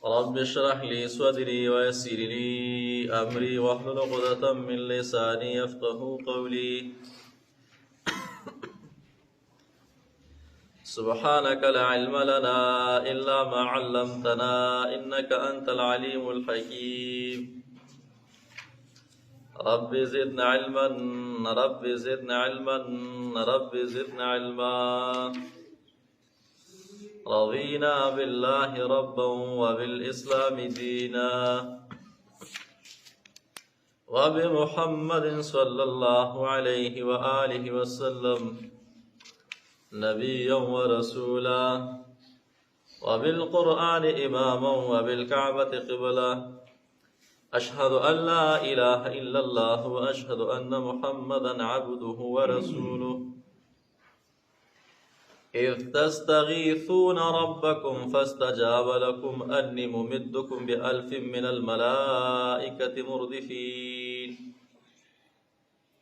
رب اشرح لي صدري ويسر لي أمري واحلل عقدة من لساني يفقه قولي. سبحانك لا علم لنا إلا ما علمتنا إنك أنت العليم الحكيم. رب زدنا علما رب زدنا علما رب زدنا علما. رضينا بالله ربا وبالإسلام دينا وبمحمد صلى الله عليه وآله وسلم نبيا ورسولا وبالقرآن إماما وبالكعبة قبلة. أشهد أن لا إله إلا الله وأشهد أن محمدا عبده ورسوله. إذ تستغيثون ربكم فاستجاب لكم أني ممدكم بألف من الملائكة مردفين.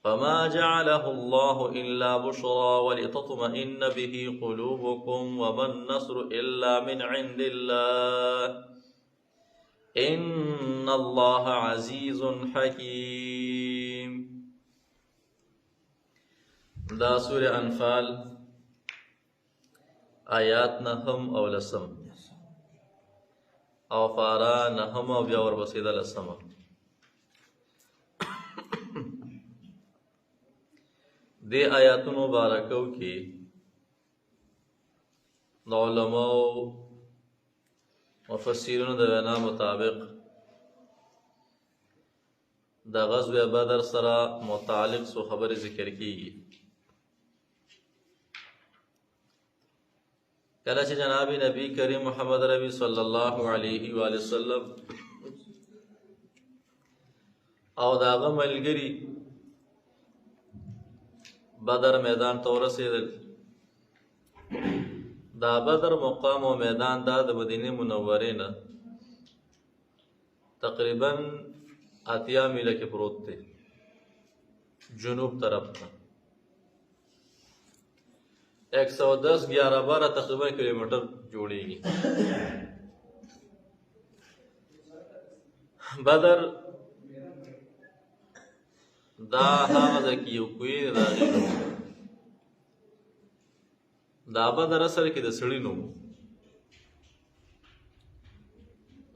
فما جعله الله إلا بشرى ولتطمئن به قلوبكم وما النصر إلا من عند الله إن الله عزيز حكيم. دا سورة انفال آیات نهم او لسم او فارا نهم او بیا ورپسې د لسمه. دې آیاتونو مبارکو کې د علماو مفسرینو د وینا مطابق د غزوه بدر سره متعلق سو خبرې ذکر کیږي. کله چې جناب نبی کریم محمد ربی صلی الله علیه و وسلم او داغه ملګری بدر میدان ته ورسېدل. دا بدر مقام او میدان دا د مدینه منورې نه تقریبا 8 میله کې پروت دی، جنوب طرف ته 110-11-12 تقریبا کیلومیٹر جوړیږي. بدر دا هغه ځکه یو کوی دا بدر اصل کې د سړی نوم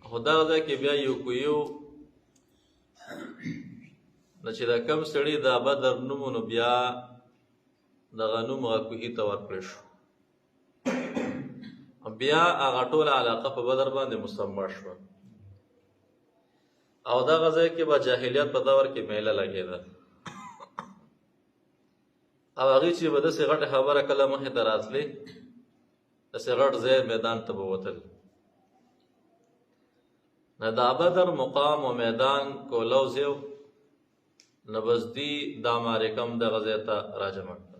خدا ځکه بیا یو کویو نه چې دا کم سړی دا بدر نوم نو بیا دغه نوم هغه کوهي ته ورکړی شو. بیا هغه ټوله علاقه په بدر باندې مسمى شوه او دغه ځای کې به جاهلیت په دور کې میله لګېده او هغې چې به داسې غټه خبره کله مخې ته راتلې داسې غټ ځای میدان ته به وتل. نه دا بدر مقام و میدان کولو ځای نه بس دی دا مارکم دغه ځای ته راجمع کړه.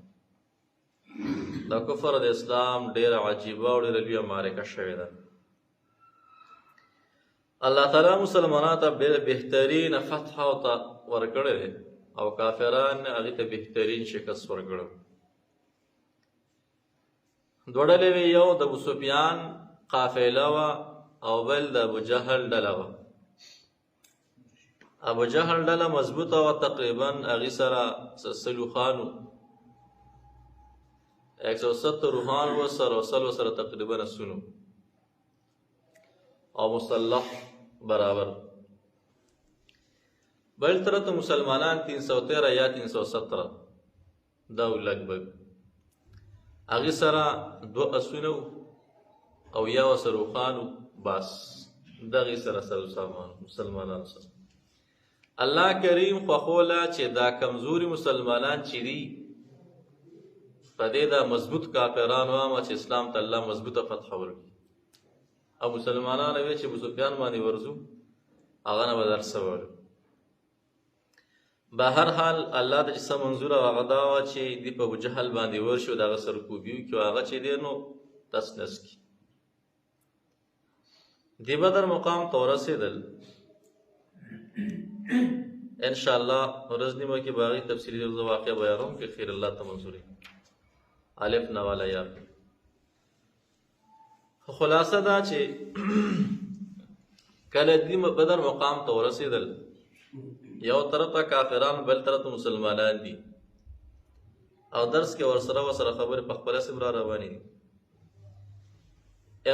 دا کفر د اسلام ډیره عجیبه او ډیره لویه معرکه شوې ده. الله تعالی مسلمانانو ته بهترین فتح ورکړی دی او کافران هغې ته بهترین شکست ورکړی. دوه ډلې وې، یو د ابو سفیان قافله وه او بل د ابو جهل ډله وه. ابو جهل ډله مضبوطه وه، تقریبا هغې سره سلو خانو 170 روحان وسره او سلو سره تقریبا سونو او مسلح برابر. بل طرف ته مسلمانان 313 یا 317 دا لګبګ هغې سره 2 اسونه او یا وسره روحانو بس دغې سره سلو سامان مسلمانان سره. الله کریم خوښوله چې دا کمزوري مسلمانان چې دي په دې دا مضبوط کافران وامه چې اسلام ته الله مضبوطه فتح ورکړي او مسلمانان وی چې ابو سفیان باندې ورځو هغه نه به درس ووایو. به هر حال الله ته چې څه منظوره وه هغه دا وه چې دوی په ابو جهل باندې ورشي د هغه سرکوبي وکړي او هغه چې دی نو تس نس کړي. د بدر مقام ته ورسېدل. انشاءالله ورځ نیمه کې به هغې تفصیلي زه واقع بیانوم که خیر الله ته منظور وي. الف نواله یا خلاصه دا چې کله دې بدر مقام ته ورسېدل، یو طرف ته کافران بل طرف ته مسلمانان دي، او درس کې ورسره خبرې په خپله سم را روانې دي.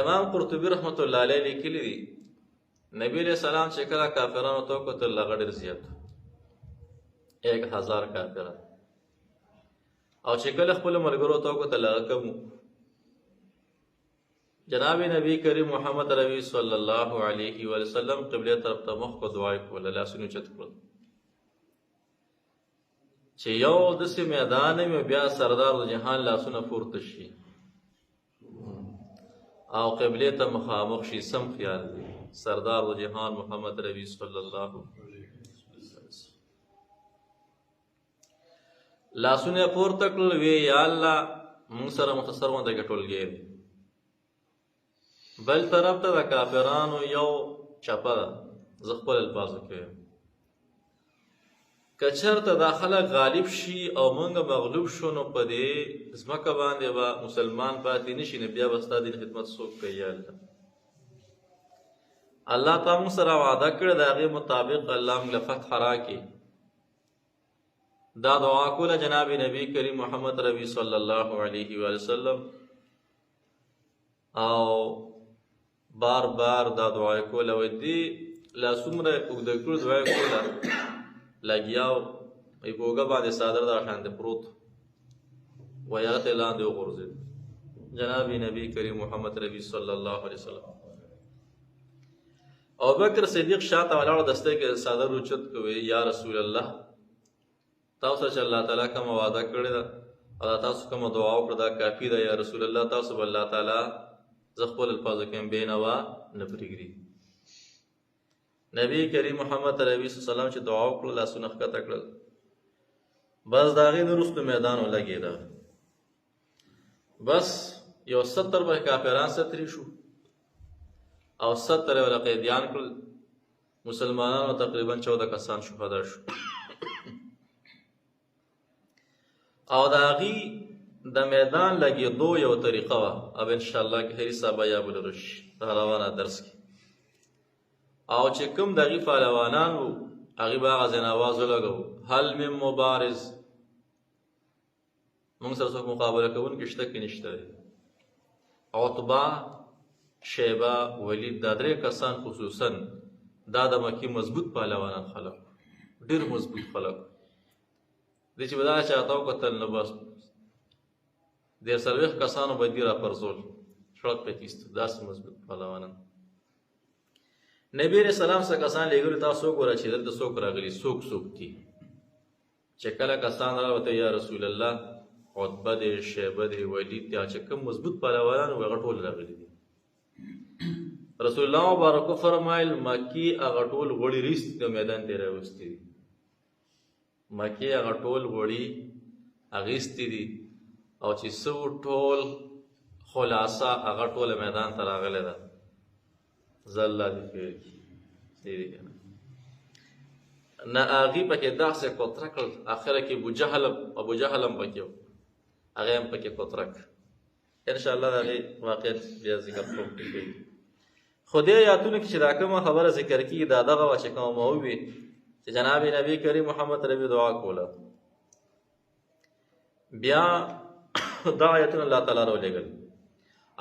امام قرطبي رحمت الله علیه لیکلي دي نبی علیہ السلام چې کله کافرانو ته وکتل هغه ډېر زیات 1000 کافران، او چې کله خپلو ملګرو ته وکتل هغه کم. جناب نبی کریم محمد ربی صلی الله علیه وسلم قبله طرف ته مخ کو دعا کوله، لاسونه چت کړل چې یو داسې میدان مې بیا سردار د جهان لاسونه پورته شي او قبله ته مخامخ شي. سم خیال دی سردار د جهان محمد ربی صلی الله علیه وسلم لاسونه پورته کړل، وی یا الله موږ سره مختصر غونډه کې ټولګی دی. بل طرف ته د کافرانو یو چپه ده، زه خپل الفاظو کې وایم، که چېرته دا خلک غالب شي او موږ مغلوب شو نو په دې ځمکه باندې به مسلمان پاتې نه شي، نو بیا به ستا دین خدمت څوک کوي؟ یا الله الله تا موږ سره وعده کړې د هغې مطابق الله موږ له فتح راکړي. دا دعا کوله جناب نبی کریم محمد ربی صلی الله علیه وسلم، او بار بار دا دعا کوله. وایي دې لا څومره اوږده کړو دعا کوله لګیاو وایي په اوږه باندې څادر دا شانته پروت وایي هغه ته لاندې وغورځېد. جناب نبی کریم محمد ربی صلی الله علیه وسلم ابوبکر صدیق شاته ولاړ دسته کې څادر اوچت کوي، یا رسول الله تاسو چې الله تعالی کوم وعده کړی ده او تاسو کوم دعا وکړه دا کافي ده. یا رسول الله تاسو به الله تعالی زه خپل الفاظو کې بېنوا نه پرېږدي. نبی کریم محمد ربی صلی الله علیه وسلم چې دعا وکړه لاسونه ښکته کړل، بس د هغې نه وروسته میدان ولګېده، بس یو 70 به کافران ستري شو او 70 یې ورله قیدیان کړل. مسلمانانو تقریبا 14 کسان شهدا شو. او د هغې د میدان لګېدو یو طریقه وه، اب انشاءالله کې هرې صاحبه یا بللو شي د روانه درس کې. او چې کوم د هغې پهلوانان وو هغې به هغه ځین اواز ولګوو، هل من مبارز، موږ سره څوک مقابله کوونکي شته که نشته دی؟ عتبه، شیبه، ولید، دا 3 کسان خصوصا دا د مکې مضبوط پهلوانان خلک، ډېر مضبوط خلک دی چې به دا چاته وکتل نو بس 40 کسانو به دې راپرځول شړک پې کیسته، داسې مضبوط پهلوانان. نبی علیہ السلام څخه کسان لېږلي، تاسو وګوره چې دلته څوک راغلي، څوک دي. چې کله کسان راوته یا رسول الله عتبه دی، شیبه دی، ولید دی، چې کوم مضبوط پهلوانان وو هغه ټول راغلي دي. رسول الله مبارک فرمایل مکی هغه ټول غوړي ریست د میدان ته راوستي دي، مکی هغه ټول غوړي اغیستي دي، او چې څو ټول خلاصه هغه ټول میدان ته راغلی ده. زله دې خیر کړي نه هغې پکې داسې کوتره کړل، اخره کې ابو جهل هم پکې و، هغه هم پکې کوتره کړ. انشاءالله د هغې واقعیت بیا ذکر کوم کوي. خو دې آیاتونو کې چې دا کومه خبره ذکر کېږي دا دغه وه چې کومه مو ووي چې جناب نبی کریم محمد ربی دعا کوله، بیا دا آیتونه الله تعالی راولېږل.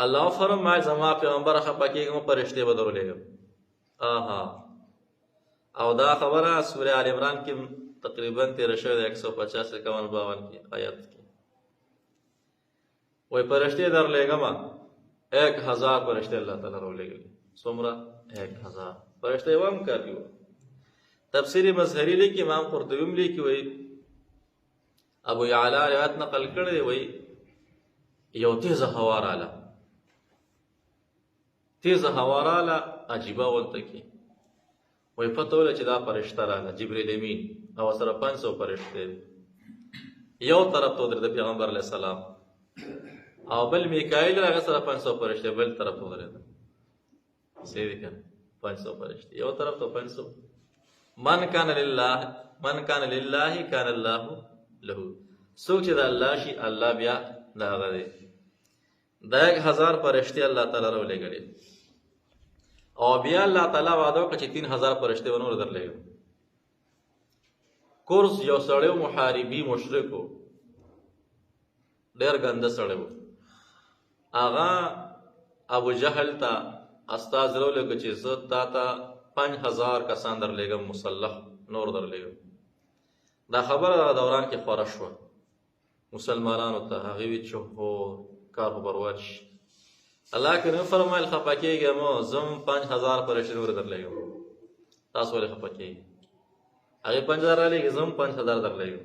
الله فرمایي زما پیغمبر خفه کېږم فرښتې به درولېږم. او دا خبره سوره آل عمران کې تقریبا تېره شوې ده 150 51 کې آیت کې وایي فرښتې درلېږم 1000 فرښتې الله تعالی راولېږلې. څومره؟ 1000 فرښتې یو هم کافي وه. تفسیر مظهری لیکي، امام قرطبي هم لیکي، وایي ابو یعلا روایت نقل کړی دی، وایي یو تیزه هوا راله، تیزه هوا راله عجیبه ولته کې، وایي پته وله چې دا فرښته راله جبریل امین او سره 500 فرښتې یو طرف ته ودرېده پیغمبر علیه السلام، او بل میکایل هغه سره 500 فرښتې بل طرف ته ودرېده. صحیح دی که نه؟ 500 فرښتې یو طرف ته 500. من کان لله کان الله له، څوک چې د الله شي الله بیا د هغه دی. دا 1000 فرښتې الله تعالی راولېږلې، او بیا الله تعالی وعده وکړه چې 3000 فرشتې ونور درلېږم. کورس یو سړی محاربي مشرک و، ډېر ګنده سړی و. هغه ابو جهل ته استاذ راولېږه چې زه تا ته 5000 کسان درلېږم مسلح نور درلېږم. دا خبره دوران کې خوره شوه مسلمانانو ته. هغې وی چې هو کار خو برباد شي. الله کریم فرمایل خفه کېږئ مه، زه هم 5000 فرشتې نور درلېږم، تاسو ولې خفه کېږئ؟ هغې 5000 رالېږي، زه هم 5000 درلېږم،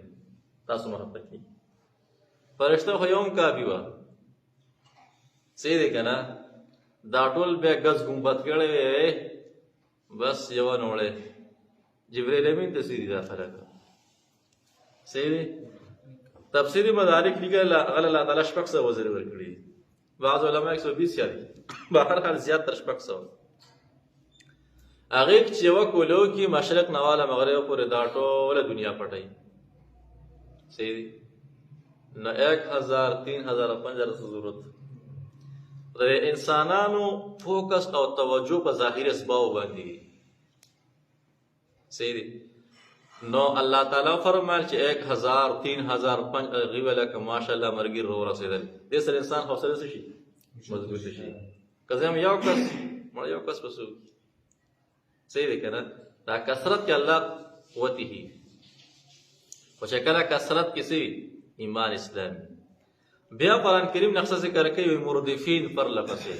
تاسو مه خفه کېږئ. فرشته خو یو هم کافي وه، صحیح دی که نه؟ دا ټول بیا ګز ګمبد کړی وی، بس یوه نوړی جبریل امین ته سیدي داخله کړه. صحیح دی؟ تفسیري مدارک لیکل هغه الله تعالی 600 وزرې ورکړي دي، بعض علما 120 یا دي، بهرحال زیات تر 600. هغې چې یوه کولو کې مشرق نه واله مغرب پورې دا ټوله دنیا پټوي. صحیح دی؟ نه 1000 3000 5000 ضرورت. د انسانانو فوکس او توجه په ظاهري اسبابو باندې وي. صحیح دی؟ نو الله تعالی فرمایل چې 1000 3000 5 غیبه لکه ماشاءالله مرګي رو رسېدل. دې سره انسان حوصله څه شي؟ مضبوط شي. که زه هم یو کس مړ یو کس پسو. صحیح دی که نه؟ دا کثرت کې الله قوتي هي، خو چې کله کثرت کې څه ایمان اسلام. بیا قرآن کریم نقشه ذکر کوي مردفین پر لپسې.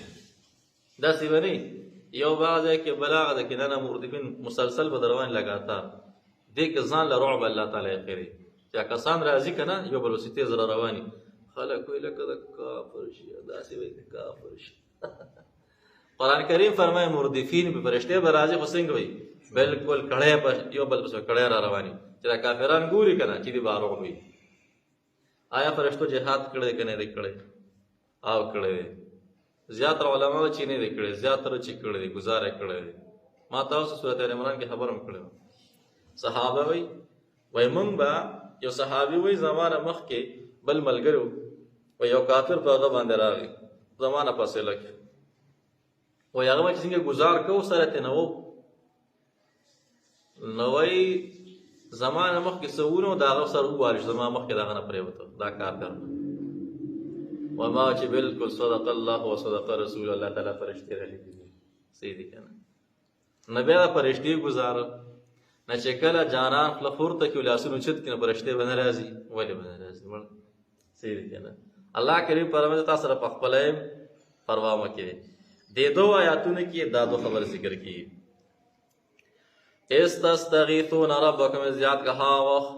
داسې به نه یو بعض ځای کې بلاغه ده کې نه مردفین مسلسل به روان لګاتار دې کې ځان له رعب الله تعالی خیري چې کسان راځي که نه یو بل ورسې تېز را رواني خلک وایي لکه د کافر شي داسې وایي د کافر شي. قرآن کریم فرمایي مردفین به فرشتې به راځي خو څنګه وایي بلکل کړی په یو بل پسې کړی را رواني چې دا کافران ګوري که نه چې دې به رعب وي. آیا فرشتو جهاد کړی که نه دی کړی؟ او کړی دی. زیاتره علماو چې نه دی کړی، زیاتره چې کړی دی ګزار یې کړی دی. ما تاسو سورت ال عمران کې خبر هم کړی وه. صحابه وایي موږ به یو صحابي وایي زمانه مخکې بل ملګری و یو کافر په هغه باندې راغی زمانه فاصله کې وایي هغه به چې څنګه ګزار کوو سره ترې نه وو نو وایي زمانه مخکې څه ونو د هغه سر ووالي چې زما مخکې د هغه نه پرېوته دا کافر وما چې بلکل صدق الله و صدق رسول الله تعالی فرشتې رالیږلي دي. صحیح دي که نه؟ نه بیا د فرشتې ګزاره نه چې کله جانان خوله پورته کړي لاسونه اوچت کړي نو فرشتې به نه راځي. ولې به نه راځي؟ مړ صحیح دي که نه؟ الله کریم فرمایي تا سره په خپله یم پروا مه کوې. دې دو آیاتونو کې دا دو خبر ذکر کیږي. استستغیثون ربکم زیاد که ها وخت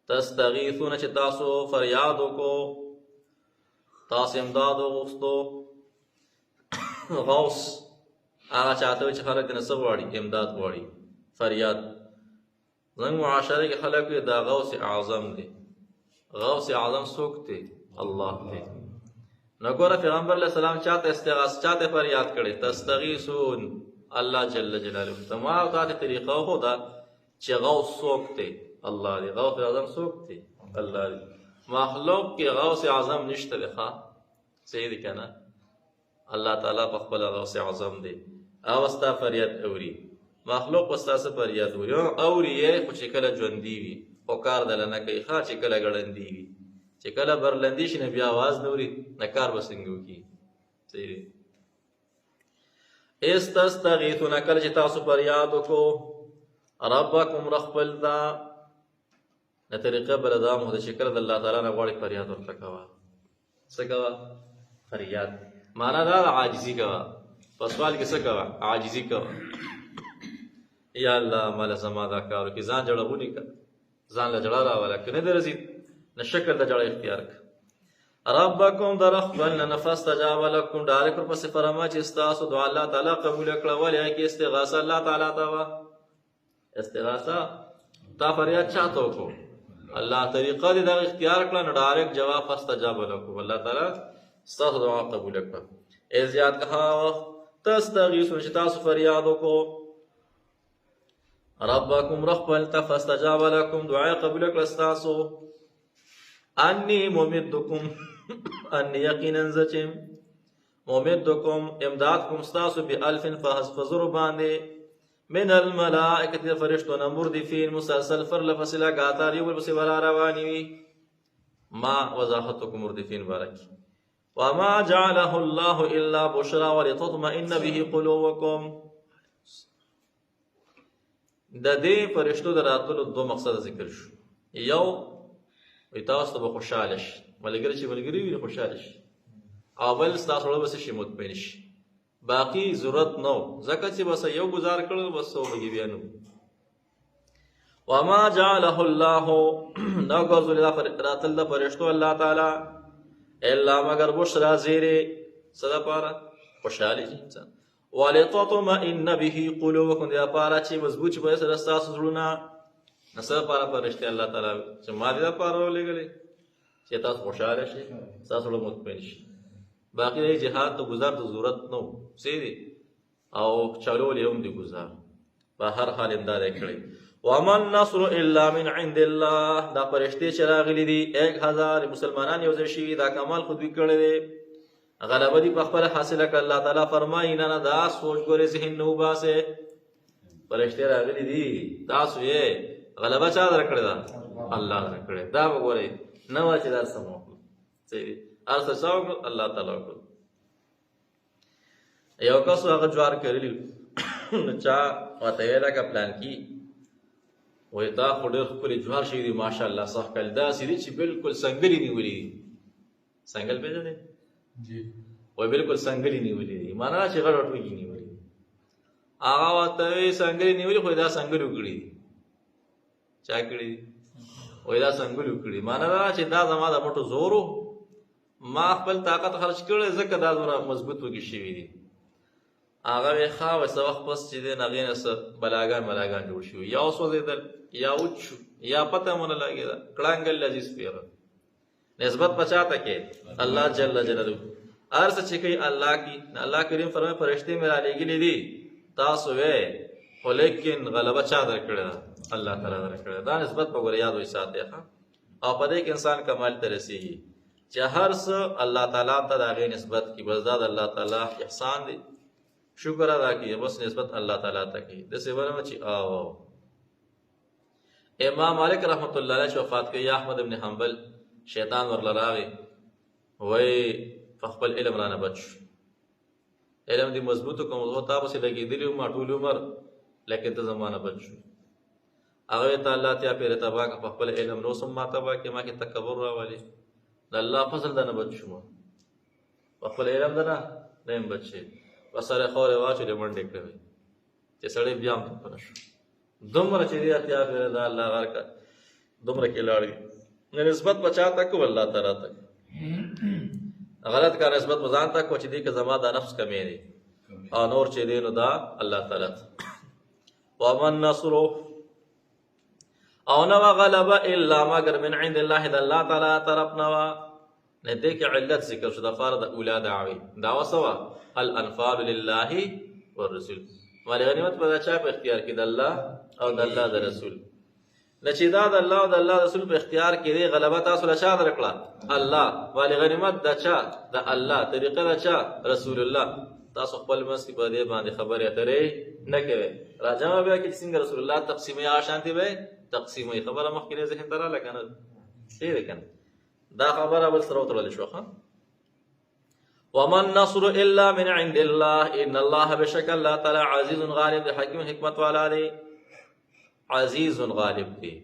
تستغیثون چې تاسو فریاد وکړو تاسو امداد وغوښتو غوث هغه چاته وي چې خلک نه څه غواړي امداد غواړي فریاد. زموږ معاشره کې خلک وي دا غوث اعظم دی. غوث اعظم څوک دی؟ الله دی. نو ګوره پیغمبر علیه السلام چاته استغاثه چاته فریاد کړی تستغیثون الله جل جلاله. تما او تا ته طریقه خو دا چې غوث څوک دی؟ الله دی. غوث اعظم څوک دی؟ الله دی. مخلوق کې غوث اعظم نشته دی. ښه صحیح دی که نه؟ الله تعالی په خپله غوث اعظم دی او ستا فریاد اوري. مخلوق به ستا څه فریاد اوري؟ اوري یې خو چې کله ژوندي وي خو کار دله نه کوي. ښه چې کله ګړندي وي چې کله برلندي شي نه بیا اواز نه اوري نه کار به څنګه وکړي. صحیح دی. استستغیثون کله چې تاسو فریاد وکړو ربکم رخپل دا نه طریقه بله دا مو ده چې کله د الله تعالی نه غواړې فریاد ورته کوه. څه کوه؟ فریاد. معنا دا عاجزي کوه. په سوال کې څه کوه؟ عاجزي کوه. یا الله ماله زما دا کار وکړي. ځان جړغوني که ځان له جړه راوله که نه دې رسید نه شکل د جړه اختیار که. ربکم در خپل نه فاستجاب لکم ډایرکټ ورپسې فرما چې ستاسو دعا الله تعالی قبوله کړه. ولې هغې کې استغاثه الله تعالی ته وه. استغاثه تا فریاد چا ته وکړو؟ الله طریقه دې دغه اختیار کړه نو ډایرکټ جواب فاستجاب لکم الله تعالی ستاسو دعا قبوله کړه. ای زیات که ها وخت تستغیثون چې تاسو فریاد وکړو ربکم رخپل ته فاستجاب لکم دعا قبوله کړه ستاسو انی ممدکم انی یقینا زچم ممدکم امداد کوم ستاسو بألف فزر باندې من الملائکة فرشتون مردفین مسلسل فرل فصلہ گاتار یو بل بلا روانی وی ما وضاحتکم مردفین بارکی وما جعله الله الا بشرا ولتطمئن به قلوبکم. د دې فرشتو د راتلو دو مقصد ذکر شو. یو تاسو به خوشاله شئ، ملګری چې ملګری وي خوشاله شي، او بل ستاسو له بس شي مطمئن شي. باقی ضرورت نو ځکه چې بس یو گزار کړو بس وګي بیانو. وما جعله الله نو ګرځول راتل د فرشتو الله تعالی الا مگر بشرا زیره صدا پارا خوشاله شي انسان. ولتطمئن به قلوبکم دې لپاره چې مضبوط شي په سره ستاسو زړونه. نصر پارا فرشتي الله تعالی چې ما دې لپاره ولېږلې چې تاسو خوشاله شئ، تاسو له مطمئن شئ. باقي د جهاد ته گزار ته ضرورت نو سیدي او چلول یوم دی گزار په هر حال امداد کړی. ومن نصر الا من عند الله دا فرشتي چې راغلي دي 1000 مسلمانان یو ځای شي دا کمال خود وی کړی دی غلبه دی په خپل حاصله کړ. الله تعالی فرمایي نه دا سوچ ګورې ذهن نو باسه فرشتي راغلي دي تاسو یې غلبه چا درکړی دا الله درکړی دا وګورئ نو چې دا سمو سیدي ارسه ساو الله تعالی کو. یو کس هغه جوار کړلی نو چا وته ویلا کا پلان کی وای دا خو ډېر ښکلي جوار شوي دي ماشاءالله صح کل داسې دي چې بالکل سنګلي نیولي دي. سنګل پېژنې وای بالکل سنګلي نیولي دي معنا چې غټ غټ وږي نیولي دي. هغه ورته وایي سنګلي نیولي خو دا سنګل وکړي دي. چا کړي دي؟ وای دا سنګل وکړي معنا دا چې دا زما د مټو زور ما خپل طاقت خرج کړی ځکه دا دومره مضبوط وږي شوي دي. هغه وی ښه وایي څه وخت پس چې دی هغې نه څه بلاګان جوړ شوي یا وسوځېدل یا وچ شو یا پته مونه لګېده کړنګل لذیذ پیغه نسبت په چاته کې الله جل جلاله هر څه چې کوي الله کی. الله کریم فرمایي فرشتې مې رالیږلي دي تاسو وې خو لیکن غلبه چا درکړې ده الله تعالی درکړې ده. دا نسبت په ګوره یاد وایي ساتئ او په دې کې انسان کمال ته رسېږي چې هر څه الله تعالی ته د هغې نسبت کړي. بس دا د الله تعالی احسان دی شکر ادا کیے بس نسبت اللہ تعالیٰ تک کی. دسے ورنہ چی آو امام مالک رحمت اللہ علیہ وفات کی احمد ابن حنبل شیطان ورلا راغی وی فخبل علم رانا بچ علم دی مضبوطو کم ہوتا بسی لگی دلی ما طول عمر لیکن تا زمانہ بچ اغوی تا اللہ تیا پیر تبا کا فخبل علم نو سم تبا کہ ما کی تکبر را والی اللہ فضل دانا بچ شما فخبل علم دانا نیم بچے وسره خورې واچولې منډې کړې چې سړی بیا هم په نشو دومره چې دی اتیا پرې دا الله غرکه دومره کې لاړې نسبت بچا تک والله تعالی تک غلط کا نسبت مزان تک کو چې دی که زما دا نفس کمې دی او نور چې دی نو دا الله تعالی ومن نصر او نو غلب الا مگر من عند الله د الله تعالی طرف نو نه دې کې علت ذکر شو د فار د اولاد عوی دا وسوا الانفال لله والرسول مال غنیمت په چا په اختیار کې د الله او د الله د رسول نشي دا د الله او د الله رسول په اختیار کې دی غلبه تاسو له چا درکړه الله مال غنیمت د چا د الله طریقه د چا رسول الله. تاسو خپل مس کې په دې باندې خبرې اترې نه کوي راځم بیا کې څنګه رسول الله تقسیمي آشانتي به تقسیمي خبره مخکې ذهن ترا لکنه څه ده کنه دا خبره بل سره وترل شو ښه. ومن نصر الا من عند الله ان الله بشک الله تعالی عزیز غالب حکیم حکمت والا دی. عزیز غالب دی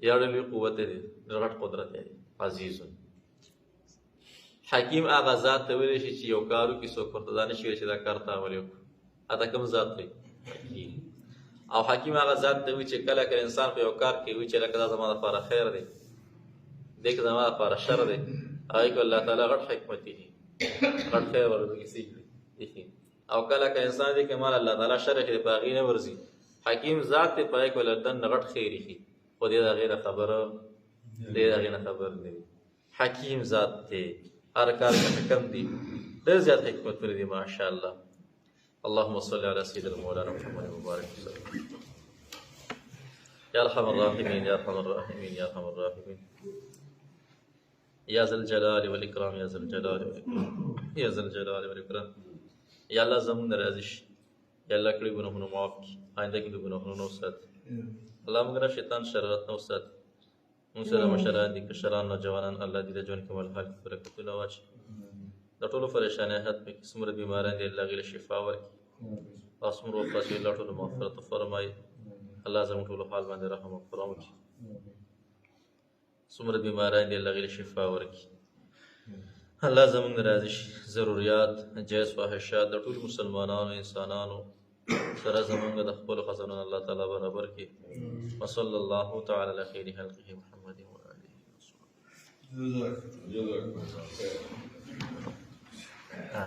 یړلې قوت دی رغټ قدرت دی. عزیز حکیم هغه ذات ته ویل شي چې یو کارو کې څوک ورته ځان شي چې دا کار تا ولیو اته کوم ذات دی او حکیم هغه ذات ته وی چې کله کله انسان په یو کار کې وی چې لکه دا زموږ لپاره خیر دی دغه زموږ لپاره شر دی هغه الله تعالی غټ حکمت دی غټ خیر ورته کیږي او کله که انسان دې کمال الله تعالی شر کې باغی نه ورزي حکیم ذات ته پای کول دن غټ خیری خي خو دې دا غیر خبره دې دا غیر خبر نه حکیم ذات ته هر کار کې حکم دی ډېر زیات حکمت لري دی ماشاء الله. اللهم صل على سيدنا مولانا محمد وبارك وسلم. يا ارحم الراحمين يا ارحم الراحمين يا ارحم الراحمين. یا ذا الجلال والاکرام یا ذا الجلال والاکرام یا ذا الجلال والاکرام. یا الله زموږ نه راضي شي، یا الله کړي ګناهونه معاف کړي، آینده کې د ګناهونو نه وساتي. الله موږ نه شیطان شرارت نه وساتي. موږ سره مشران دي کشران نوجوانان الله دې د ژوند کې ملحال کې برکتونه واچي. د ټولو پریشانۍ حد پکې څومره بیماران دي الله غیله شفا ورکړي، او څومره وفات دي الله ټولو مغفرت فرمایي. الله زموږ ټولو حال باندې رحم او کرم وکړي. څومره بیماران دي الله غیله شفا ورکړي. الله زموږ راضي شي. ضروريات جایز فاحشات د ټولو مسلمانانو انسانانو سره زموږ د خپلو خزانو الله تعالی برابر کړي. وصلی الله تعالی علی خیر خلقه محمد و آله وصحبه.